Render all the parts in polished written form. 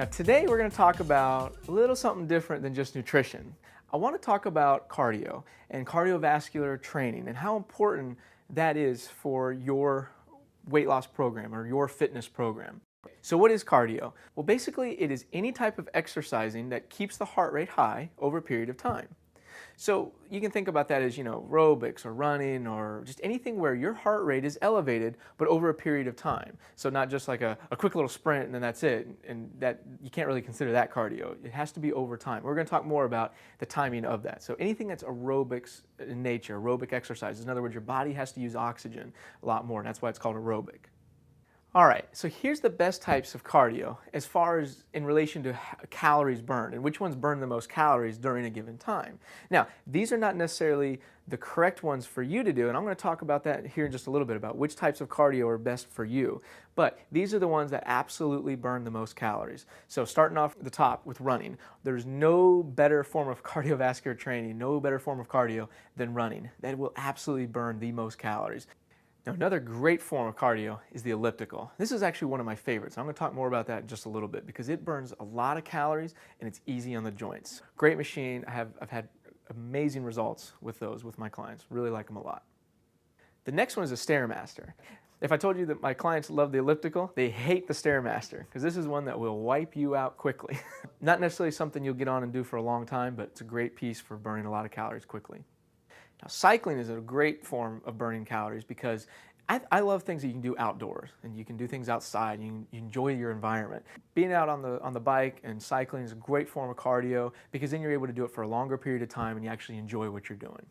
Now today we're going to talk about a little something different than just nutrition. I want to talk about cardio and cardiovascular training and how important that is for your weight loss program or your fitness program. So what is cardio? Well, basically it is any type of exercising that keeps the heart rate high over a period of time. So you can think about that as, aerobics or running or just anything where your heart rate is elevated, but over a period of time. So not just like a quick little sprint and then that's it. And that you can't really consider that cardio. It has to be over time. We're going to talk more about the timing of that. So anything that's aerobics in nature, aerobic exercises. In other words, your body has to use oxygen a lot more, and that's why it's called aerobic. All right, so here's the best types of cardio as far as in relation to calories burned and which ones burn the most calories during a given time. Now, these are not necessarily the correct ones for you to do, and I'm going to talk about that here in just a little bit about which types of cardio are best for you. But these are the ones that absolutely burn the most calories. So starting off at the top with running, there's no better form of cardiovascular training, no better form of cardio than running. That will absolutely burn the most calories. Now, another great form of cardio is the elliptical. This is actually one of my favorites. I'm going to talk more about that in just a little bit because it burns a lot of calories and it's easy on the joints. Great machine. I've had amazing results with those with my clients. Really like them a lot. The next one is a Stairmaster. If I told you that my clients love the elliptical, they hate the Stairmaster because this is one that will wipe you out quickly. Not necessarily something you'll get on and do for a long time, but it's a great piece for burning a lot of calories quickly. Now, cycling is a great form of burning calories because I love things that you can do outdoors and you can do things outside. You enjoy your environment. Being out on the bike and cycling is a great form of cardio because then you're able to do it for a longer period of time and you actually enjoy what you're doing.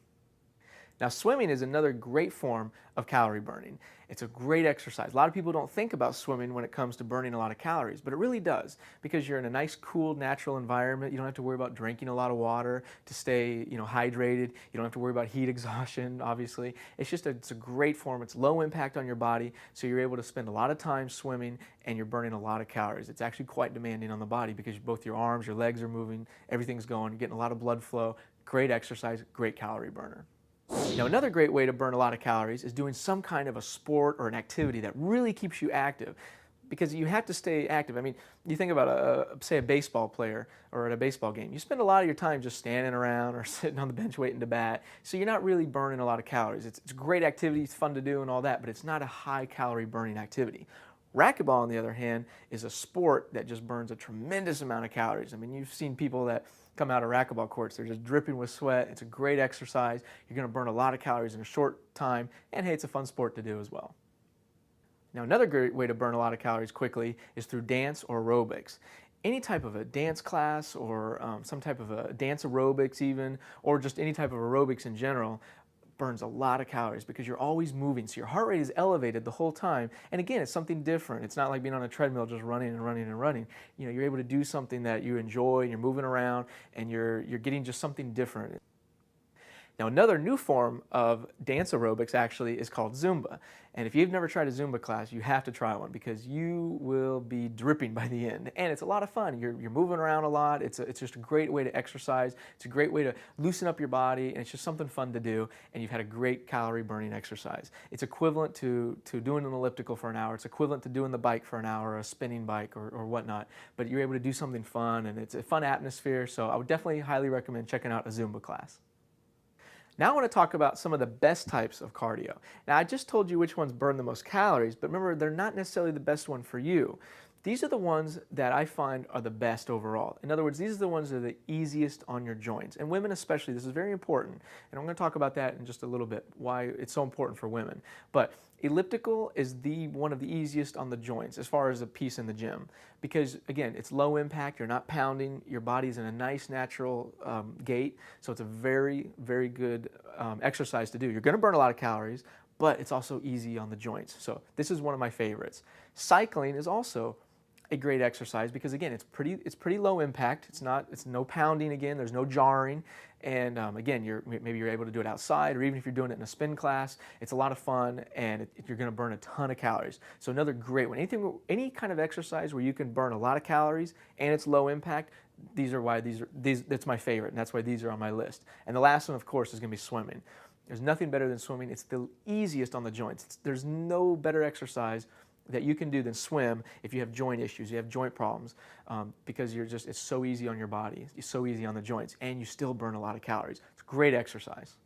Now, swimming is another great form of calorie burning. It's a great exercise. A lot of people don't think about swimming when it comes to burning a lot of calories, but it really does because you're in a nice, cool, natural environment. You don't have to worry about drinking a lot of water to stay, hydrated. You don't have to worry about heat exhaustion, obviously. It's a great form. It's low impact on your body, so you're able to spend a lot of time swimming and you're burning a lot of calories. It's actually quite demanding on the body because both your arms, your legs are moving, everything's going, you're getting a lot of blood flow. Great exercise, great calorie burner. Now, another great way to burn a lot of calories is doing some kind of a sport or an activity that really keeps you active because you have to stay active. I mean, you think about, say, a baseball player or at a baseball game. You spend a lot of your time just standing around or sitting on the bench waiting to bat, so you're not really burning a lot of calories. It's a great activity, it's fun to do and all that, but it's not a high-calorie burning activity. Racquetball, on the other hand, is a sport that just burns a tremendous amount of calories. I mean, you've seen people that come out of racquetball courts, they're just dripping with sweat. It's a great exercise. You're going to burn a lot of calories in a short time, and hey, it's a fun sport to do as well. Now, another great way to burn a lot of calories quickly is through dance or aerobics. Any type of a dance class or some type of a dance aerobics even, or just any type of aerobics in general, burns a lot of calories because you're always moving, so your heart rate is elevated the whole time. And again, it's something different. It's not like being on a treadmill just running and running and running. You're able to do something that you enjoy and you're moving around and you're getting just something different. Now, another new form of dance aerobics actually is called Zumba. And if you've never tried a Zumba class, you have to try one because you will be dripping by the end. And it's a lot of fun. You're moving around a lot. It's just a great way to exercise. It's a great way to loosen up your body, and it's just something fun to do, and you've had a great calorie burning exercise. It's equivalent to doing an elliptical for an hour. It's equivalent to doing the bike for an hour, a spinning bike or whatnot. But you're able to do something fun, and it's a fun atmosphere, so I would definitely highly recommend checking out a Zumba class. Now I want to talk about some of the best types of cardio. Now, I just told you which ones burn the most calories, but remember, they're not necessarily the best one for you. These are the ones that I find are the best overall. In other words, these are the ones that are the easiest on your joints. And women especially, this is very important. And I'm going to talk about that in just a little bit, why it's so important for women. But elliptical is one of the easiest on the joints as far as a piece in the gym. Because again, it's low impact, you're not pounding, your body's in a nice natural gait. So it's a very, very good exercise to do. You're going to burn a lot of calories, but it's also easy on the joints. So this is one of my favorites. Cycling is also a great exercise because again, it's pretty low impact. It's no pounding again. There's no jarring, and again, maybe you're able to do it outside, or even if you're doing it in a spin class, it's a lot of fun, and you're going to burn a ton of calories. So another great one. Any kind of exercise where you can burn a lot of calories and it's low impact. That's my favorite, and that's why these are on my list. And the last one, of course, is going to be swimming. There's nothing better than swimming. It's the easiest on the joints. There's no better exercise that you can do than swim if you have joint issues, you have joint problems, because it's so easy on your body, it's so easy on the joints, and you still burn a lot of calories. It's great exercise.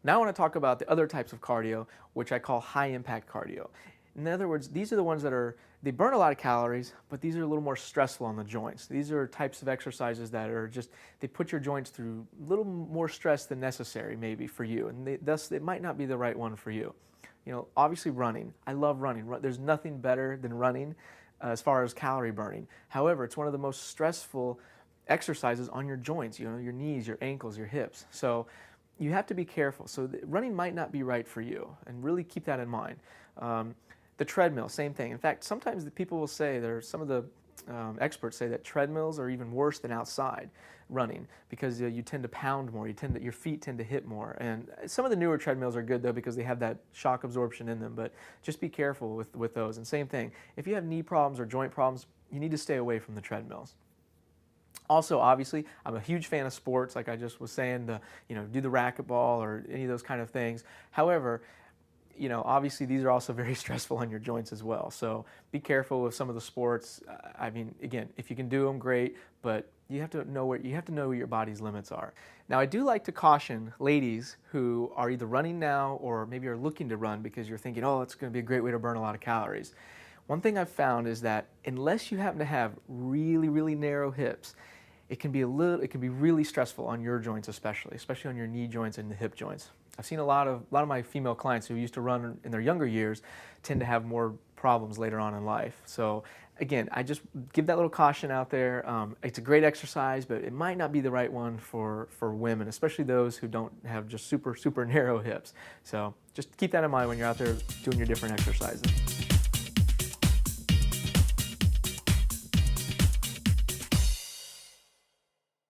Now I want to talk about the other types of cardio, which I call high impact cardio. In other words, these are the ones that they burn a lot of calories, but these are a little more stressful on the joints. These are types of exercises that they put your joints through a little more stress than necessary maybe for you, and thus it might not be the right one for you. Obviously running. I love running. There's nothing better than running as far as calorie burning. However, it's one of the most stressful exercises on your joints, your knees, your ankles, your hips. So you have to be careful. So running might not be right for you, and really keep that in mind. The treadmill, same thing. In fact, sometimes the people will say, some of the experts say that treadmills are even worse than outside running because you tend to pound more, your feet tend to hit more. And some of the newer treadmills are good though because they have that shock absorption in them, but just be careful with those. And same thing, if you have knee problems or joint problems, you need to stay away from the treadmills. Also, obviously, I'm a huge fan of sports, like I just was saying, do the racquetball or any of those kind of things. However, obviously these are also very stressful on your joints as well. So be careful with some of the sports. I mean, again, if you can do them, great, but you have to know where your body's limits are. Now, I do like to caution ladies who are either running now or maybe are looking to run because you're thinking, oh, it's going to be a great way to burn a lot of calories. One thing I've found is that unless you happen to have really, really narrow hips, it can be really stressful on your joints, especially on your knee joints and the hip joints. I've seen a lot of my female clients who used to run in their younger years tend to have more problems later on in life. So again, I just give that little caution out there. It's a great exercise, but it might not be the right one for women, especially those who don't have just super, super narrow hips. So just keep that in mind when you're out there doing your different exercises.